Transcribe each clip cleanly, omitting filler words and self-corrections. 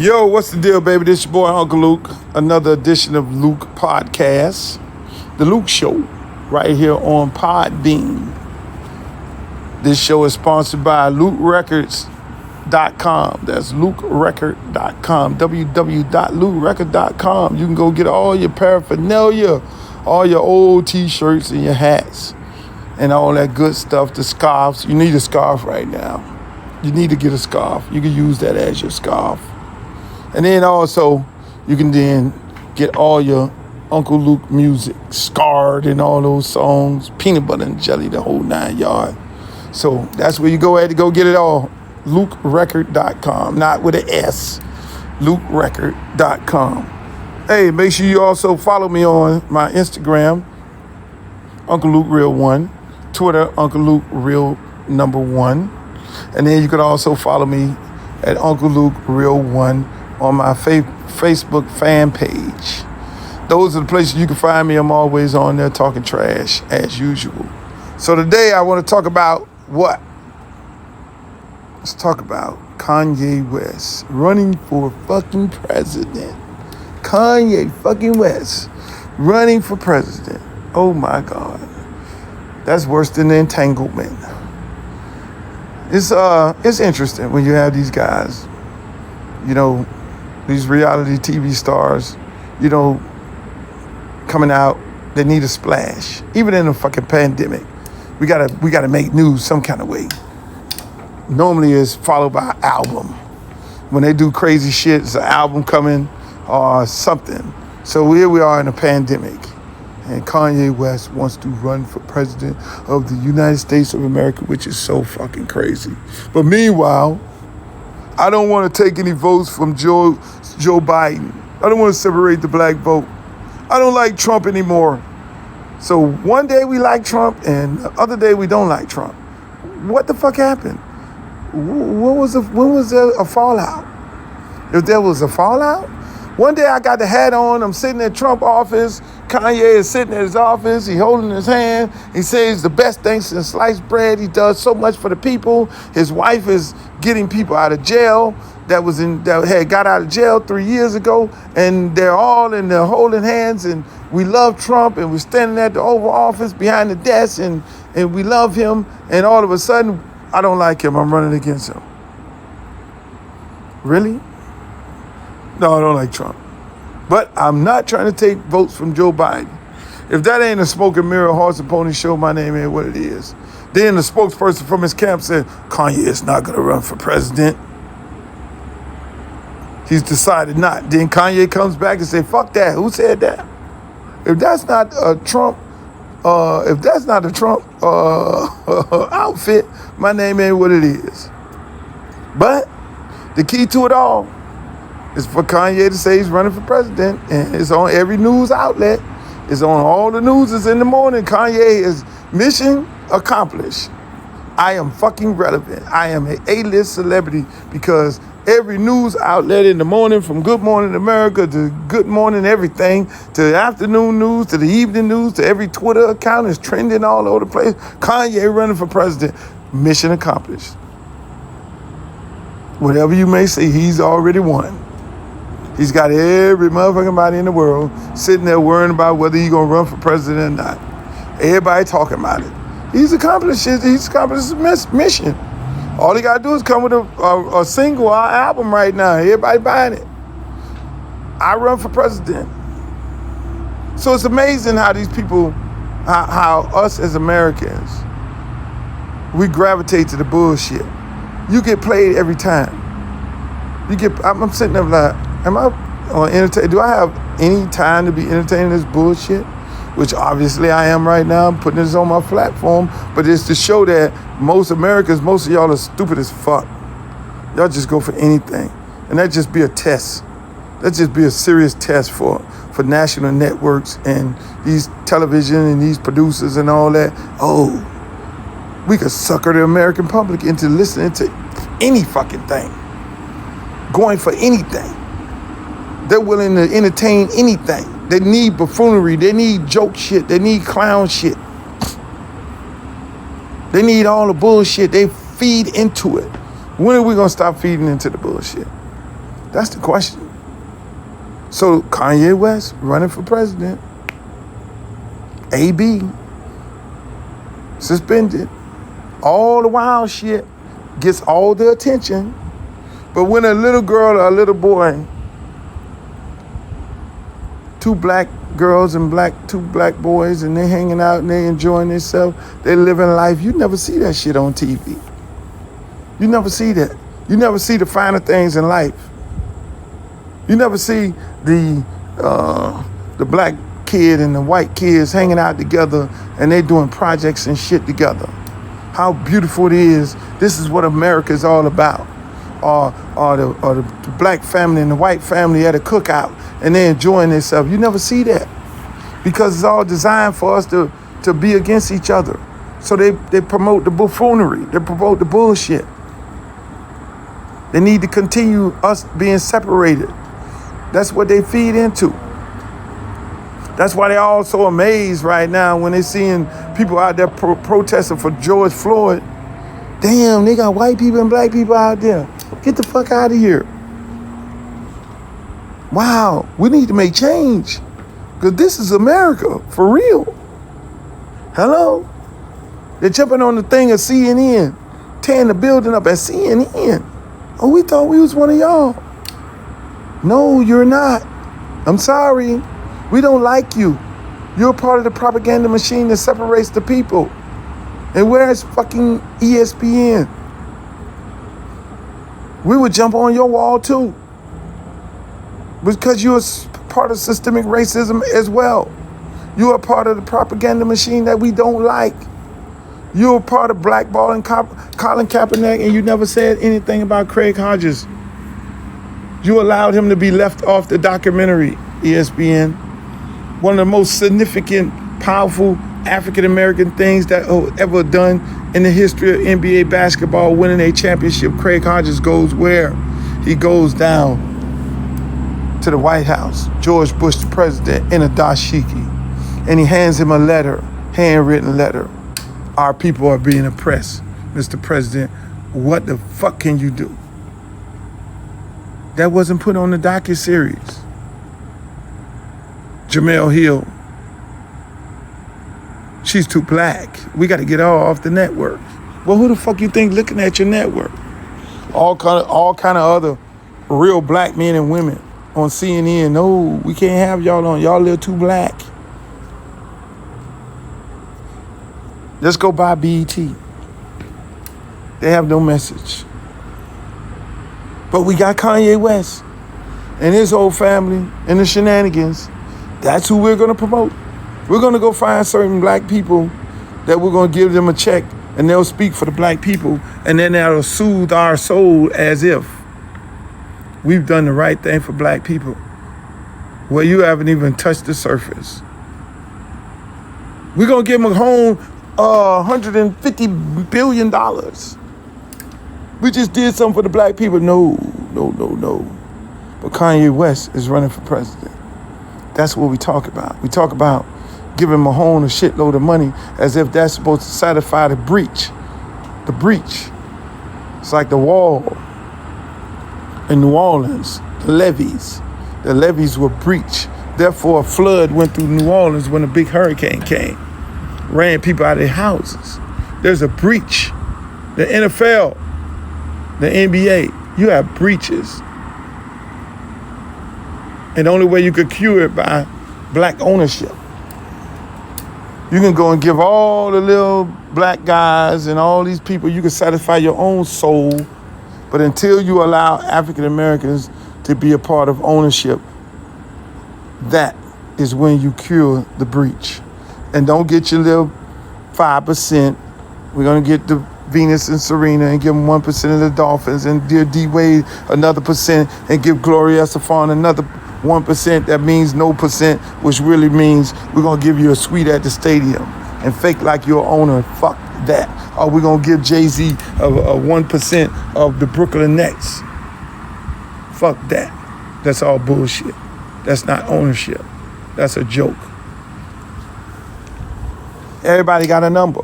Yo, what's the deal, baby? This your boy, Uncle Luke. Another edition of Luke Podcast. The Luke Show, right here on Podbean. This show is sponsored by LukeRecords.com. That's LukeRecord.com. www.LukeRecord.com. You can go get all your paraphernalia, all your old t-shirts and your hats, and all that good stuff, the scarves. You need a scarf right now. You need to get a scarf. You can use that as your scarf. And then also, you can then get all your Uncle Luke music, Scarred and all those songs, Peanut Butter and Jelly, the whole 9 yard. So that's where you go at to go get it all. LukeRecord.com, not with an S. LukeRecord.com. Hey, make sure you also follow me on my Instagram, Uncle Luke Real 1, Twitter, Uncle Luke Real number 1. And then you can also follow me at Uncle Luke Real 1 on my Facebook fan page. Those are the places you can find me. I'm always on there talking trash as usual. So today I want to talk about what? Let's talk about Kanye West running for fucking president. Kanye fucking West running for president. Oh my God. That's worse than the entanglement. It's interesting when you have these guys, these reality TV stars, coming out. They need a splash. Even in a fucking pandemic, we gotta make news some kind of way. Normally it's followed by an album. When they do crazy shit, it's an album coming or something. So here we are in a pandemic, and Kanye West wants to run for president of the United States of America, which is so fucking crazy. But meanwhile, I don't want to take any votes from Joe Biden. I don't want to separate the black vote. I don't like Trump anymore. So one day we like Trump and the other day we don't like Trump. What the fuck happened? When was there a fallout? If there was a fallout? One day I got the hat on, I'm sitting at Trump office, Kanye is sitting at his office, he holding his hand, he says the best thing since sliced bread, he does so much for the people. His wife is getting people out of jail that had got out of jail 3 years ago, and they're all in there holding hands, and we love Trump, and we're standing at the Oval Office behind the desk, and we love him, and all of a sudden, I don't like him, I'm running against him. Really? No, I don't like Trump. But I'm not trying to take votes from Joe Biden. If that ain't a smoke and mirror, horse and pony show, my name ain't what it is. Then the spokesperson from his camp said, Kanye is not going to run for president. He's decided not. Then Kanye comes back and say, fuck that. Who said that? If that's not a Trump, outfit, my name ain't what it is. But the key to it all is for Kanye to say he's running for president, and it's on every news outlet. It's on all the news in the morning. Kanye is mission accomplished. I am fucking relevant. I am an A-list celebrity because every news outlet in the morning, from Good Morning America to Good Morning Everything, to the afternoon news, to the evening news, to every Twitter account is trending all over the place. Kanye running for president. Mission accomplished. Whatever you may say, he's already won. He's got every motherfucking body in the world sitting there worrying about whether he's going to run for president or not. Everybody talking about it. He's accomplished his mission. All he got to do is come with a single or album right now. Everybody buying it. I run for president. So it's amazing how these people, how us as Americans, we gravitate to the bullshit. You get played every time. I'm sitting there like, am I entertained? Do I have any time to be entertaining this bullshit? Which obviously I am right now. I'm putting this on my platform, but it's to show that most Americans, most of y'all are stupid as fuck. Y'all just go for anything. And that just be a test. That just be a serious test for national networks and these television and these producers and all that. Oh, we could sucker the American public into listening to any fucking thing. Going for anything. They're willing to entertain anything. They need buffoonery. They need joke shit. They need clown shit. They need all the bullshit. They feed into it. When are we going to stop feeding into the bullshit? That's the question. So Kanye West running for president. AB suspended. All the wild shit gets all the attention. But when a little girl or a little boy, two black girls and two black boys, and they hanging out and they enjoying themselves, they living life, you never see that shit on TV. You never see that. You never see the finer things in life. You never see the black kid and the white kids hanging out together and they doing projects and shit together. How beautiful it is. This is what America is all about. Or the black family and the white family at a cookout and they're enjoying themselves. You never see that because it's all designed for us to be against each other. So they promote the buffoonery. They promote the bullshit. They need to continue us being separated. That's what they feed into. That's why they're all so amazed right now when they're seeing people out there protesting for George Floyd. Damn, they got white people and black people out there. Get the fuck out of here. Wow, we need to make change. Because this is America, for real. Hello? They're jumping on the thing at CNN, tearing the building up at CNN. Oh, we thought we was one of y'all. No, you're not. I'm sorry. We don't like you. You're part of the propaganda machine that separates the people. And where's fucking ESPN? We would jump on your wall too. Because you're part of systemic racism as well. You are part of the propaganda machine that we don't like. You're part of blackballing Colin Kaepernick, and you never said anything about Craig Hodges. You allowed him to be left off the documentary, ESPN. One of the most significant, powerful African-American things that ever done in the history of NBA basketball, winning a championship. Craig Hodges goes where? He goes down to the White House, George Bush, the president, in a dashiki. And he hands him a letter, handwritten letter. Our people are being oppressed. Mr. President, what the fuck can you do? That wasn't put on the docuseries. Jamel Hill, she's too black. We got to get her off the network. Well, who the fuck you think looking at your network? All kind of other real black men and women on CNN. No, we can't have y'all on. Y'all a little too black. Let's go buy BET. They have no message. But we got Kanye West and his whole family and the shenanigans. That's who we're going to promote. We're going to go find certain black people that we're going to give them a check and they'll speak for the black people, and then that'll soothe our soul as if we've done the right thing for black people. Well, you haven't even touched the surface. We're going to give them a home $150 billion. We just did something for the black people. No. But Kanye West is running for president. That's what we talk about. We talk about giving Mahone a shitload of money as if that's supposed to satisfy the breach. The breach. It's like the wall in New Orleans, the levees. The levees were breached. Therefore, a flood went through New Orleans when a big hurricane came. Ran people out of their houses. There's a breach. The NFL, the NBA, you have breaches. And the only way you could cure it by black ownership. You can go and give all the little black guys and all these people, you can satisfy your own soul. But until you allow African Americans to be a part of ownership, that is when you cure the breach. And don't get your little 5%. We're going to get the Venus and Serena and give them 1% of the Dolphins, and dear D Wade another percent, and give Gloria Estefan another 1%. That means no percent, which really means we're going to give you a suite at the stadium and fake like you're owner. Fuck that. Or we're going to give Jay-Z a 1% of the Brooklyn Nets. Fuck that. That's all bullshit. That's not ownership. That's a joke. Everybody got a number.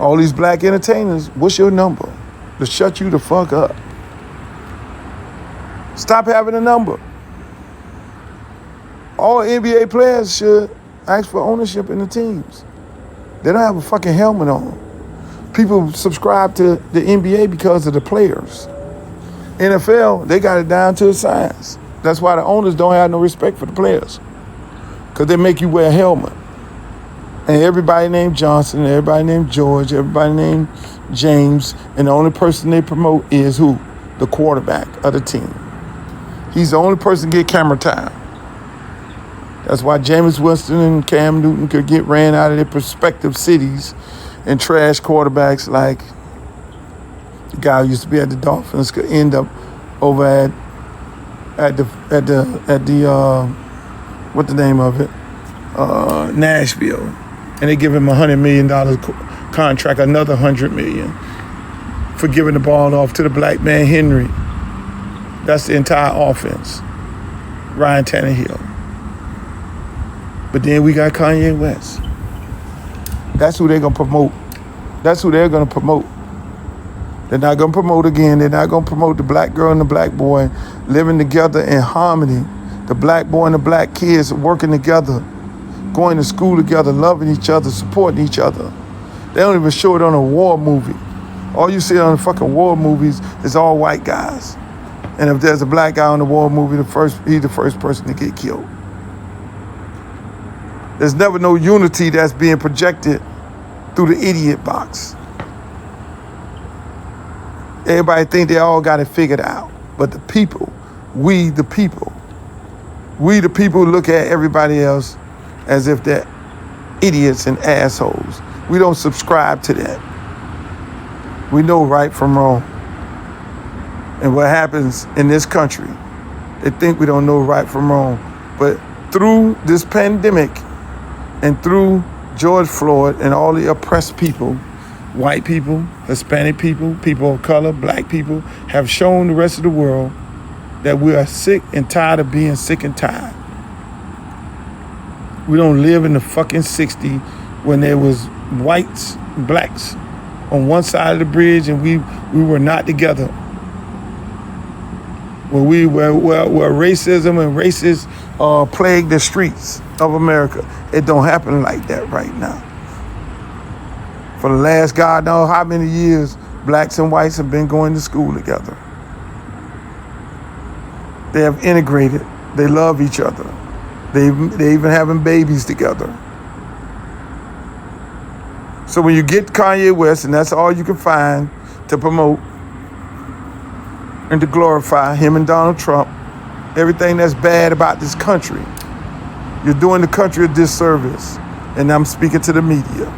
All these black entertainers, what's your number? To shut you the fuck up. Stop having a number. All NBA players should ask for ownership in the teams. They don't have a fucking helmet on. People subscribe to the NBA because of the players. NFL, they got it down to a science. That's why the owners don't have no respect for the players. Because they make you wear a helmet. And everybody named Johnson, everybody named George, everybody named James, and the only person they promote is who? The quarterback of the team. He's the only person to get camera time. That's why Jameis Winston and Cam Newton could get ran out of their prospective cities and trash quarterbacks like the guy who used to be at the Dolphins could end up over at the what the name of it? Nashville. And they give him $100 million contract, another $100 million for giving the ball off to the black man Henry. That's the entire offense. Ryan Tannehill. But then we got Kanye West. That's who they're going to promote. That's who they're going to promote. They're not going to promote again. They're not going to promote the black girl and the black boy living together in harmony. The black boy and the black kids working together, going to school together, loving each other, supporting each other. They don't even show it on a war movie. All you see on the fucking war movies is all white guys. And if there's a black guy on the war movie, he's the first person to get killed. There's never no unity that's being projected through the idiot box. Everybody think they all got it figured out. But the people, we the people look at everybody else as if they're idiots and assholes. We don't subscribe to that. We know right from wrong. And what happens in this country, they think we don't know right from wrong. But through this pandemic and through George Floyd and all the oppressed people, white people, Hispanic people, people of color, black people, have shown the rest of the world that we are sick and tired of being sick and tired. We don't live in the fucking 60s when there was whites, blacks on one side of the bridge and we were not together. Where racism and racists plague the streets of America. It don't happen like that right now. For the last God knows how many years, blacks and whites have been going to school together. They have integrated. They love each other. They even having babies together. So when you get Kanye West, and that's all you can find to promote and to glorify him and Donald Trump, everything that's bad about this country, you're doing the country a disservice. And I'm speaking to the media.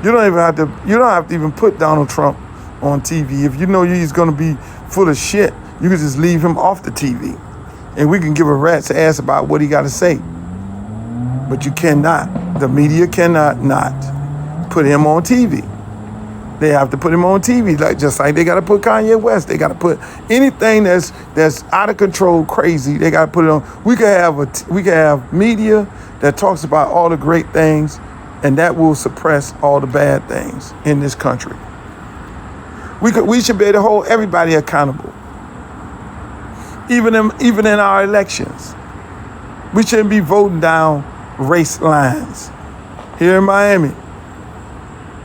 You don't have to even put Donald Trump on TV. If you know he's going to be full of shit, you can just leave him off the TV. And we can give a rat's ass about what he got to say. But you cannot, the media cannot not put him on TV. They have to put him on TV, just like they got to put Kanye West. They got to put anything that's out of control, crazy. They got to put it on. We can have media that talks about all the great things, and that will suppress all the bad things in this country. We should be able to hold everybody accountable, even in our elections. We shouldn't be voting down race lines. Here in Miami,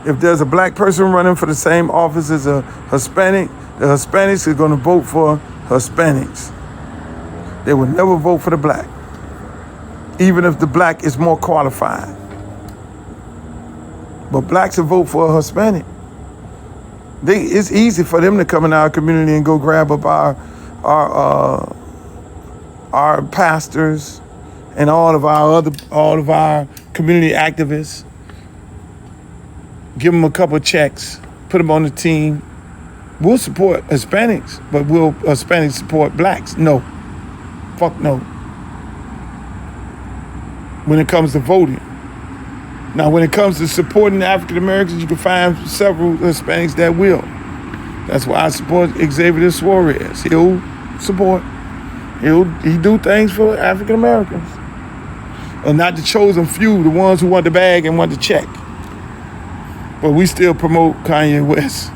if there's a black person running for the same office as a Hispanic, the Hispanics are going to vote for Hispanics. They will never vote for the black, even if the black is more qualified. But blacks will vote for a Hispanic. It's easy for them to come in our community and go grab up our pastors and all of our community activists. Give them a couple of checks, put them on the team. We'll support Hispanics, but will Hispanics support blacks? No. Fuck no. When it comes to voting. Now, when it comes to supporting African Americans, you can find several Hispanics that will. That's why I support Xavier Suarez. He'll support. He do things for African Americans. Or not the chosen few, the ones who want the bag and want the check. But we still promote Kanye West.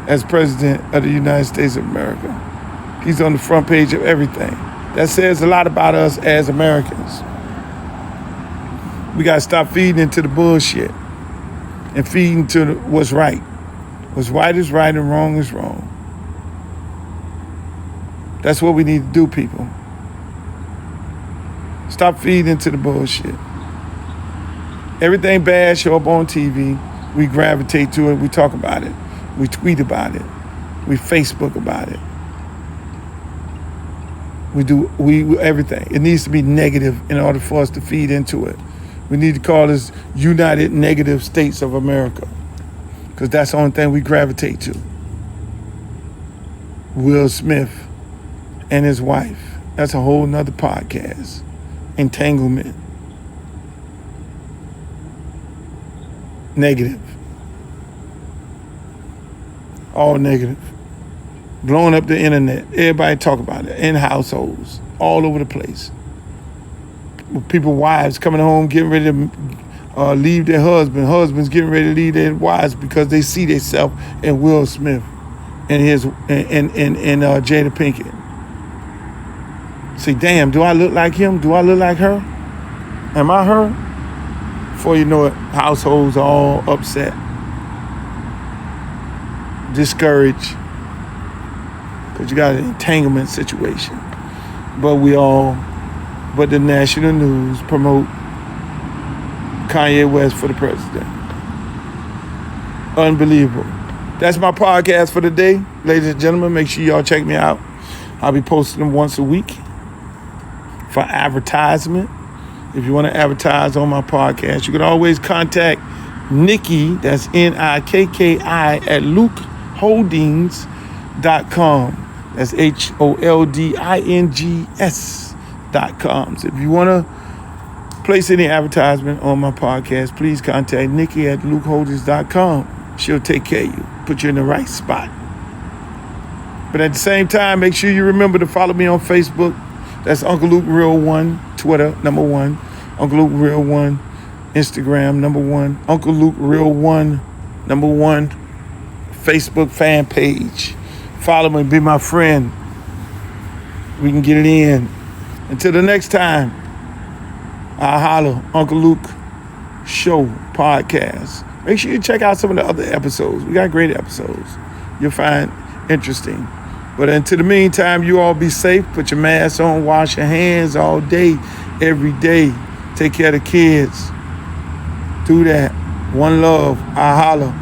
as president of the United States of America. He's on the front page of everything. That says a lot about us as Americans. We got to stop feeding into the bullshit and feeding to what's right. What's right is right and wrong is wrong. That's what we need to do, people. Stop feeding into the bullshit. Everything bad show up on TV. We gravitate to it. We talk about it. We tweet about it. We Facebook about it. We everything. It needs to be negative in order for us to feed into it. We need to call this United Negative States of America, because that's the only thing we gravitate to. Will Smith and his wife. That's a whole nother podcast. Entanglement. Negative. All negative. Blowing up the internet. Everybody talk about it. In households. All over the place. People, wives coming home, getting ready to leave their husband. Husbands getting ready to leave their wives because they see themselves in Will Smith and Jada Pinkett. Say, damn, do I look like him? Do I look like her? Am I her? Before you know it, households are all upset, discouraged, because you got an entanglement situation. But the national news promote Kanye West for the president. Unbelievable. That's my podcast for the day. Ladies and gentlemen, make sure y'all check me out. I'll be posting them once a week for advertisement. If you want to advertise on my podcast, you can always contact Nikki, that's Nikki, at lukeholdings.com. That's HOLDINGS.com. So if you want to place any advertisement on my podcast, please contact Nikki at lukeholdings.com. She'll take care of you, put you in the right spot. But at the same time, make sure you remember to follow me on Facebook. That's Uncle Luke Real 1, Twitter, #1. Uncle Luke Real 1, Instagram, #1. Uncle Luke Real 1, #1. Facebook fan page. Follow me, be my friend. We can get it in. Until the next time, I'll holler. Uncle Luke Show Podcast. Make sure you check out some of the other episodes. We got great episodes. You'll find interesting. But until the meantime, you all be safe. Put your mask on. Wash your hands all day, every day. Take care of the kids. Do that. One love. I holler.